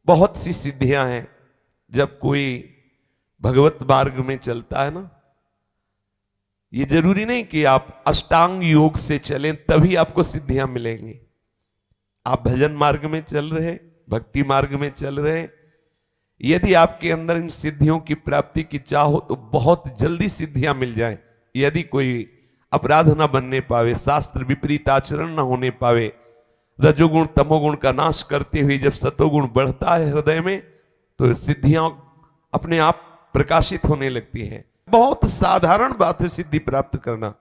बहुत सी सिद्धियां हैं। जब कोई भगवत मार्ग में चलता है ना, ये जरूरी नहीं कि आप अष्टांग योग से चलें तभी आपको सिद्धियां मिलेंगी। आप भजन मार्ग में चल रहे, भक्ति मार्ग में चल रहे, यदि आपके अंदर इन सिद्धियों की प्राप्ति की चाह हो तो बहुत जल्दी सिद्धियां मिल जाएं। यदि कोई अपराध न बनने पावे, शास्त्र विपरीत आचरण न होने पावे, रजोगुण तमोगुण का नाश करते हुए जब सतोगुण बढ़ता है हृदय में, तो सिद्धियां अपने आप प्रकाशित होने लगती हैं। बहुत साधारण बात है सिद्धि प्राप्त करना,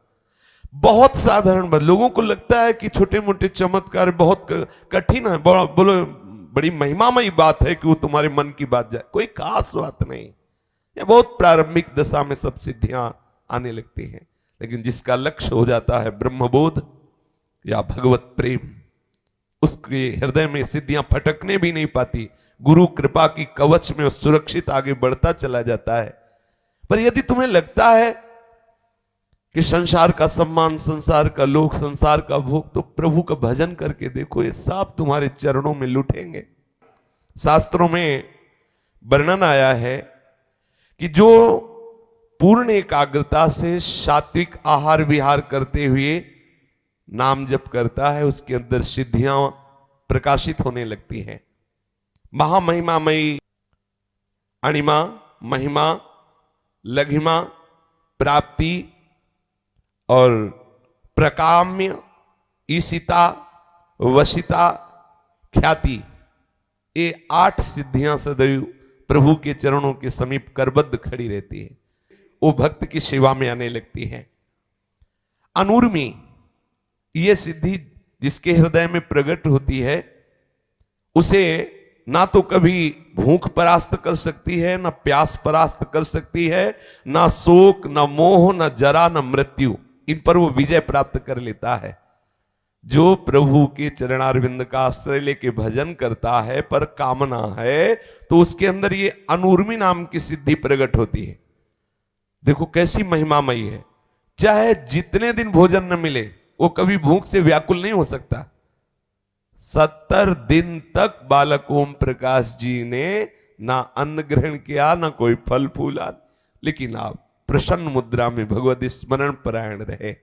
बहुत साधारण बात। लोगों को लगता है कि छोटे मोटे चमत्कार बहुत कठिन है, बोलो बड़ी महिमामयी बात है कि वो तुम्हारे मन की बात जाए। कोई खास बात नहीं, ये बहुत प्रारंभिक दशा में सब सिद्धियां आने लगती हैं। लेकिन जिसका लक्ष्य हो जाता है ब्रह्मबोध या भगवत प्रेम, उसके हृदय में सिद्धियां फटकने भी नहीं पाती। गुरु कृपा की कवच में सुरक्षित आगे बढ़ता चला जाता है। पर यदि तुम्हें लगता है कि संसार का सम्मान, संसार का लोक, संसार का भोग, तो प्रभु का भजन करके देखो, ये सब तुम्हारे चरणों में लुटेंगे। शास्त्रों में वर्णन आया है कि जो पूर्ण एकाग्रता से सात्विक आहार विहार करते हुए नाम जप करता है, उसके अंदर सिद्धियां प्रकाशित होने लगती हैं। महामहिमामयी अणिमा, महिमा, लघिमा, प्राप्ति और प्रकाम्य, ईशिता, वशिता, ख्याति, ये 8 सिद्धियां सदैव प्रभु के चरणों के समीप करबद्ध खड़ी रहती है। वो भक्त की सेवा में आने लगती है। अनूर्मी, ये सिद्धि जिसके हृदय में प्रकट होती है, उसे ना तो कभी भूख परास्त कर सकती है, ना प्यास परास्त कर सकती है, ना शोक, ना मोह, ना जरा, ना मृत्यु, इन पर वो विजय प्राप्त कर लेता है। जो प्रभु के चरणारविंद का आश्रय लेके भजन करता है पर कामना है, तो उसके अंदर ये अनूर्मी नाम की सिद्धि प्रकट होती है। देखो कैसी महिमामयी है। चाहे जितने दिन भोजन न मिले, वो कभी भूख से व्याकुल नहीं हो सकता। 70 दिन तक बालक ओम प्रकाश जी ने ना अन्न ग्रहण किया, ना कोई फल फूला, लेकिन आप प्रसन्न मुद्रा में भगवत स्मरण परायण रहे।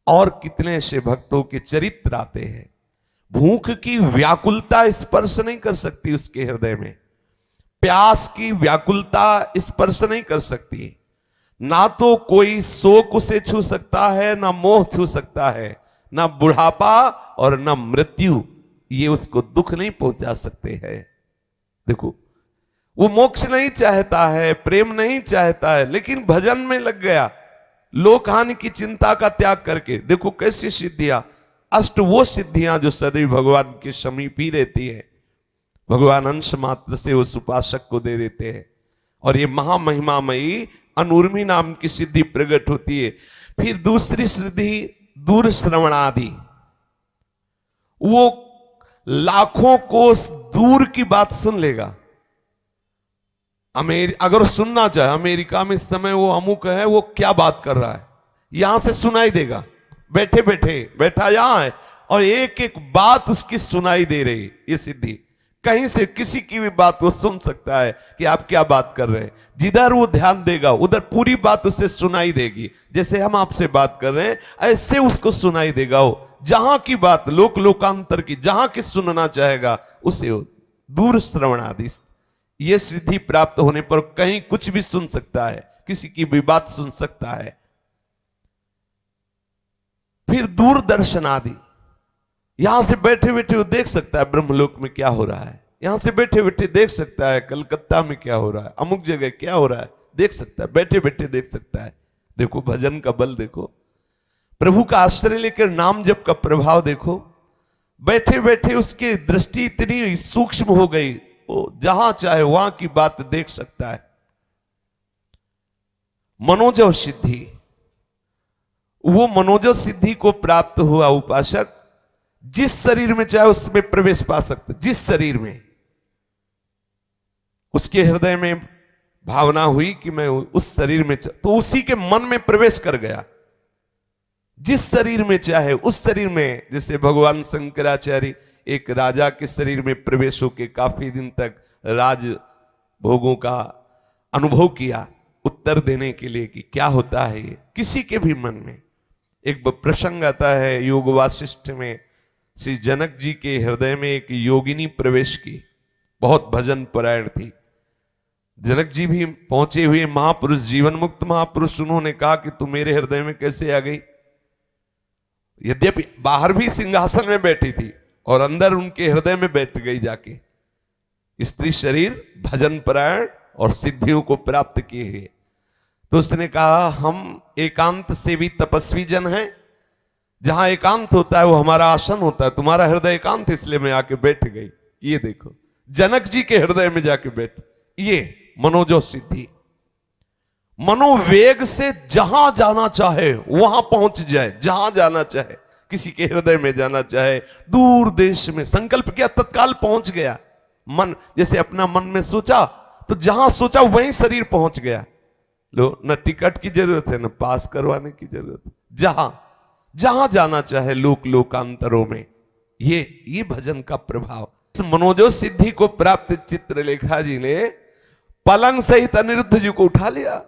और कितने से भक्तों के चरित्र आते हैं। भूख की व्याकुलता स्पर्श नहीं कर सकती उसके हृदय में, प्यास की व्याकुलता स्पर्श नहीं कर सकती, ना तो कोई शोक उसे छू सकता है, ना मोह छू सकता है, ना बुढ़ापा और ना मृत्यु, ये उसको दुख नहीं पहुंचा सकते हैं। देखो, वो मोक्ष नहीं चाहता है, प्रेम नहीं चाहता है, लेकिन भजन में लग गया, लोक हानि की चिंता का त्याग करके। देखो कैसी सिद्धियां, अष्ट वो सिद्धियां जो सदैव भगवान के समीप ही रहती है। भगवान अंश मात्र से उस उपासक को दे देते हैं। और ये महामहिमामयी अनूर्मी नाम की सिद्धि प्रकट होती है। फिर दूसरी सिद्धि दूर श्रवणादि, वो लाखों कोस दूर की बात सुन लेगा। अगर सुनना चाहे, अमेरिका में इस समय वो अमुक है, वो क्या बात कर रहा है, यहां से सुनाई देगा। बैठे बैठे बैठा यहां है और एक एक बात उसकी सुनाई दे रही। ये सिद्धि कहीं से किसी की भी बात वो सुन सकता है कि आप क्या बात कर रहे हैं। जिधर वो ध्यान देगा उधर पूरी बात उसे सुनाई देगी। जैसे हम आपसे बात कर रहे हैं, ऐसे उसको सुनाई देगा। वो जहां की बात, लोक लोकांतर की, जहां की सुनना चाहेगा उसे दूर श्रवणादि, ये सिद्धि प्राप्त होने पर कहीं कुछ भी सुन सकता है, किसी की भी बात सुन सकता है। फिर दूरदर्शन आदि, यहां से बैठे बैठे वो देख सकता है ब्रह्मलोक में क्या हो रहा है, यहां से बैठे बैठे देख सकता है कलकत्ता में क्या हो रहा है, अमुक जगह क्या हो रहा है, देख सकता है, बैठे बैठे देख सकता है। देखो भजन का बल देखो, प्रभु का आश्रय लेकर नाम जप का प्रभाव देखो। बैठे बैठे उसकी दृष्टि इतनी सूक्ष्म हो गई, वो जहां चाहे वहां की बात देख सकता है। मनोजव सिद्धि, वो मनोजव सिद्धि को प्राप्त हुआ उपासक जिस शरीर में चाहे उसमें प्रवेश पा सकता। जिस शरीर में उसके हृदय में भावना हुई कि मैं उस शरीर में, तो उसी के मन में प्रवेश कर गया। जिस शरीर में चाहे उस शरीर में, जैसे भगवान शंकराचार्य एक राजा के शरीर में प्रवेश होकर काफी दिन तक राज भोगों का अनुभव किया, उत्तर देने के लिए कि क्या होता है ये। किसी के भी मन में एक प्रसंग आता है योग वासिष्ठ में, श्री जनक जी के हृदय में एक योगिनी प्रवेश की, बहुत भजन परायण थी। जनक जी भी पहुंचे हुए महापुरुष, जीवन मुक्त महापुरुष, उन्होंने कहा कि तू मेरे हृदय में कैसे आ गई। यद्यपि बाहर भी सिंहासन में बैठी थी और अंदर उनके हृदय में बैठ गई जाके। स्त्री शरीर, भजन परायण और सिद्धियों को प्राप्त किए हुए। तो उसने कहा हम एकांत सेवी तपस्वी जन हैं, जहां एकांत होता है वो हमारा आसन होता है, तुम्हारा हृदय एकांत इसलिए मैं आके बैठ गई। ये देखो जनक जी के हृदय में जाके बैठ, ये मनोजो सिद्धि। मनोवेग से जहां जाना चाहे वहां पहुंच जाए, जहां जाना चाहे, किसी के हृदय में जाना चाहे, दूर देश में संकल्प किया तत्काल पहुंच गया। मन जैसे अपना मन में सोचा तो जहां सोचा वहीं शरीर पहुंच गया। लो, न टिकट की जरूरत है न पास करवाने की जरूरत, जहां जहां जाना चाहे लोक लोकांतरों में। ये भजन का प्रभाव। इस मनोजो सिद्धि को प्राप्त चित्रलेखा जी ने पलंग सहित अनिरुद्ध जी को उठा लिया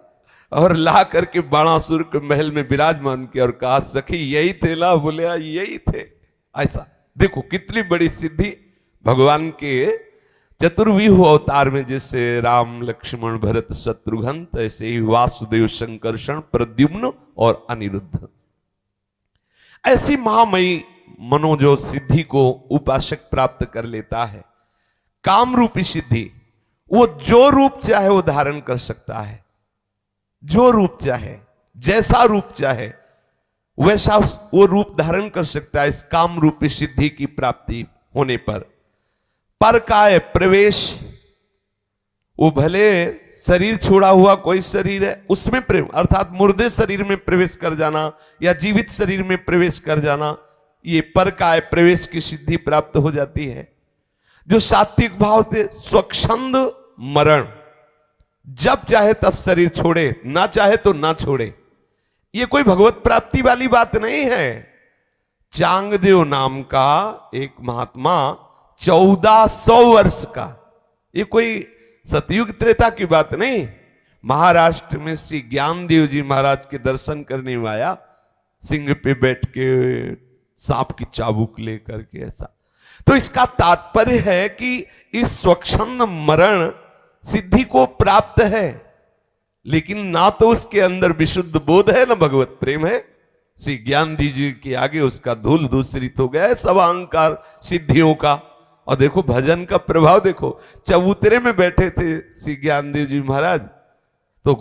और ला करके बाणासुर के महल में विराजमान किया और कहा सखी यही थे ना? बोले यही थे। ऐसा देखो कितनी बड़ी सिद्धि भगवान के चतुर्व्यूह अवतार में, जैसे राम लक्ष्मण भरत शत्रुघ्न, ऐसे ही वासुदेव संकर्षण प्रद्युम्न और अनिरुद्ध। ऐसी महामयी मनोजो सिद्धि को उपासक प्राप्त कर लेता है। काम रूपी सिद्धि, वो जो रूप चाहे वो धारण कर सकता है, जो रूप चाहे, जैसा रूप चाहे वैसा वो रूप धारण कर सकता है। इस काम रूपी सिद्धि की प्राप्ति होने पर काय प्रवेश, वो भले शरीर छोड़ा हुआ कोई शरीर है उसमें प्रेम, अर्थात मुर्दे शरीर में प्रवेश कर जाना या जीवित शरीर में प्रवेश कर जाना, ये पर काय प्रवेश की सिद्धि प्राप्त हो जाती है। जो सात्विक भाव से स्वच्छंद मरण, जब चाहे तब शरीर छोड़े, ना चाहे तो ना छोड़े, ये कोई भगवत प्राप्ति वाली बात नहीं है। चांगदेव नाम का एक महात्मा 1400 वर्ष का, ये कोई सतयुग त्रेता की बात नहीं, महाराष्ट्र में श्री ज्ञानदेव जी महाराज के दर्शन करने में आया, सिंह पे बैठ के सांप की चाबुक लेकर के। ऐसा तो इसका तात्पर्य है कि इस स्वच्छंद मरण सिद्धि को प्राप्त है, लेकिन ना तो उसके अंदर विशुद्ध बोध है ना भगवत प्रेम है। श्री ज्ञानदेव जी के आगे उसका धूल दूसरित हो गया है सब अहंकार सिद्धियों का। और देखो भजन का प्रभाव देखो, चबूतरे में बैठे थे श्री ज्ञानदेव जी महाराज, तो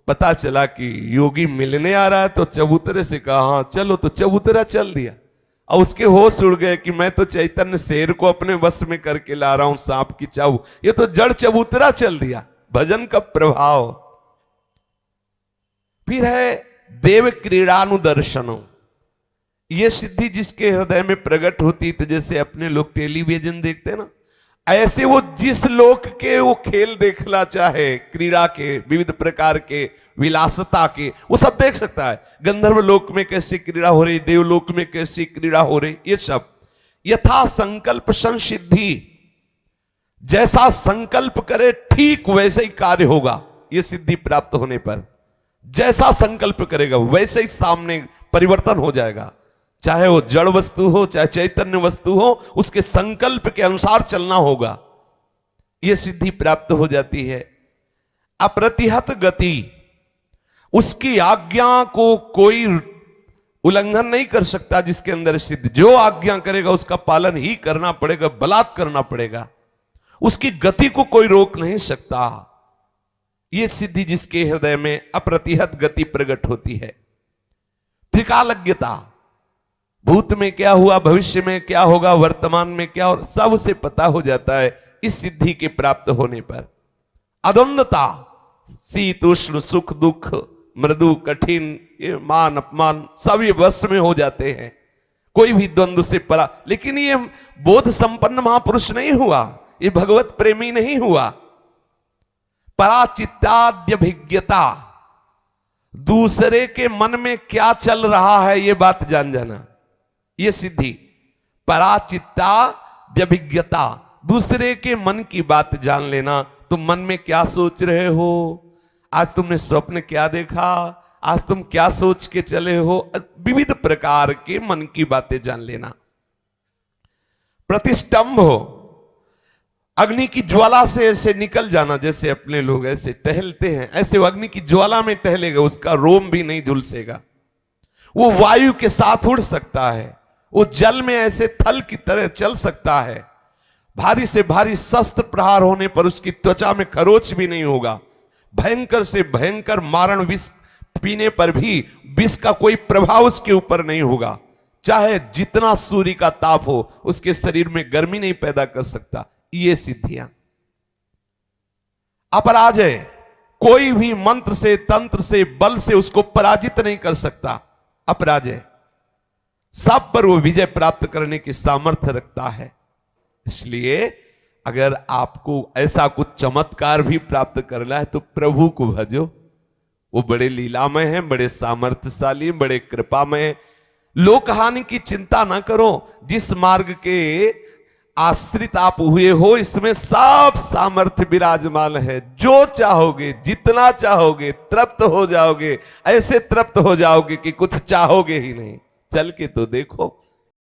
पता चला कि योगी मिलने आ रहा है, तो चबूतरे से कहा हाँ चलो, तो चबूतरा चल दिया। और उसके होश उड़ गए कि मैं तो चैतन्य शेर को अपने वश में करके ला रहा हूं, सांप की चाबू, ये तो जड़ चबूतरा चल दिया। भजन का प्रभाव। फिर है देव क्रीड़ानुदर्शनों, ये सिद्धि जिसके हृदय में प्रकट होती, तो जैसे अपने लोग टेलीविजन देखते हैं ना, ऐसे वो जिस लोक के वो खेल देखना चाहे, क्रीड़ा के विविध प्रकार के, विलासता के, वो सब देख सकता है। गंधर्व लोक में कैसी क्रीड़ा हो रही, देवलोक में कैसी क्रीड़ा हो रही, ये सब यथा संकल्प संसिद्धि, जैसा संकल्प करे ठीक वैसे ही कार्य होगा। ये सिद्धि प्राप्त होने पर जैसा संकल्प करेगा वैसे ही सामने परिवर्तन हो जाएगा। चाहे वो जड़ वस्तु हो चाहे चैतन्य वस्तु हो, उसके संकल्प के अनुसार चलना होगा। यह सिद्धि प्राप्त हो जाती है। अप्रतिहत गति, उसकी आज्ञा को कोई उल्लंघन नहीं कर सकता। जिसके अंदर सिद्धि, जो आज्ञा करेगा उसका पालन ही करना पड़ेगा, बलात् करना पड़ेगा, उसकी गति को कोई रोक नहीं सकता। यह सिद्धि जिसके हृदय में अप्रतिहत गति प्रकट होती है। त्रिकालज्ञता, भूत में क्या हुआ, भविष्य में क्या होगा, वर्तमान में क्या हो, सब उसे पता हो जाता है इस सिद्धि के प्राप्त होने पर। अद्वंदता, शीत उष्ण सुख दुख मृदु कठिन, ये मान अपमान सब ये वश में हो जाते हैं, कोई भी द्वंद्व से परा। लेकिन ये बोध संपन्न महापुरुष नहीं हुआ, ये भगवत प्रेमी नहीं हुआ। पराचित्ताद्यभिज्ञता, दूसरे के मन में क्या चल रहा है ये बात जान जाना, ये सिद्धि। पराचित्ता व्यभिज्ञता, दूसरे के मन की बात जान लेना। तुम मन में क्या सोच रहे हो, आज तुमने स्वप्न क्या देखा, आज तुम क्या सोच के चले हो, विविध प्रकार के मन की बातें जान लेना। प्रतिष्ठम्भ हो, अग्नि की ज्वाला से ऐसे निकल जाना, जैसे अपने लोग ऐसे टहलते हैं, ऐसे वो अग्नि की ज्वाला में टहलेगा, उसका रोम भी नहीं झुलसेगा। वो वायु के साथ उड़ सकता है, वो जल में ऐसे थल की तरह चल सकता है, भारी से भारी शस्त्र प्रहार होने पर उसकी त्वचा में खरोच भी नहीं होगा, भयंकर से भयंकर मारण विष पीने पर भी विष का कोई प्रभाव उसके ऊपर नहीं होगा, चाहे जितना सूर्य का ताप हो उसके शरीर में गर्मी नहीं पैदा कर सकता। ये सिद्धियां। अपराजय, कोई भी मंत्र से, तंत्र से, बल से उसको पराजित नहीं कर सकता। अपराजय, सब पर वो विजय प्राप्त करने की सामर्थ्य रखता है। इसलिए अगर आपको ऐसा कुछ चमत्कार भी प्राप्त करना है तो प्रभु को भजो, वो बड़े लीलामय हैं, बड़े सामर्थ्यशाली, बड़े कृपामय। लोक हानि की चिंता ना करो, जिस मार्ग के आश्रित आप हुए हो इसमें सब सामर्थ्य विराजमान है। जो चाहोगे, जितना चाहोगे, तृप्त हो जाओगे, ऐसे तृप्त हो जाओगे कि कुछ चाहोगे ही नहीं। चल के तो देखो।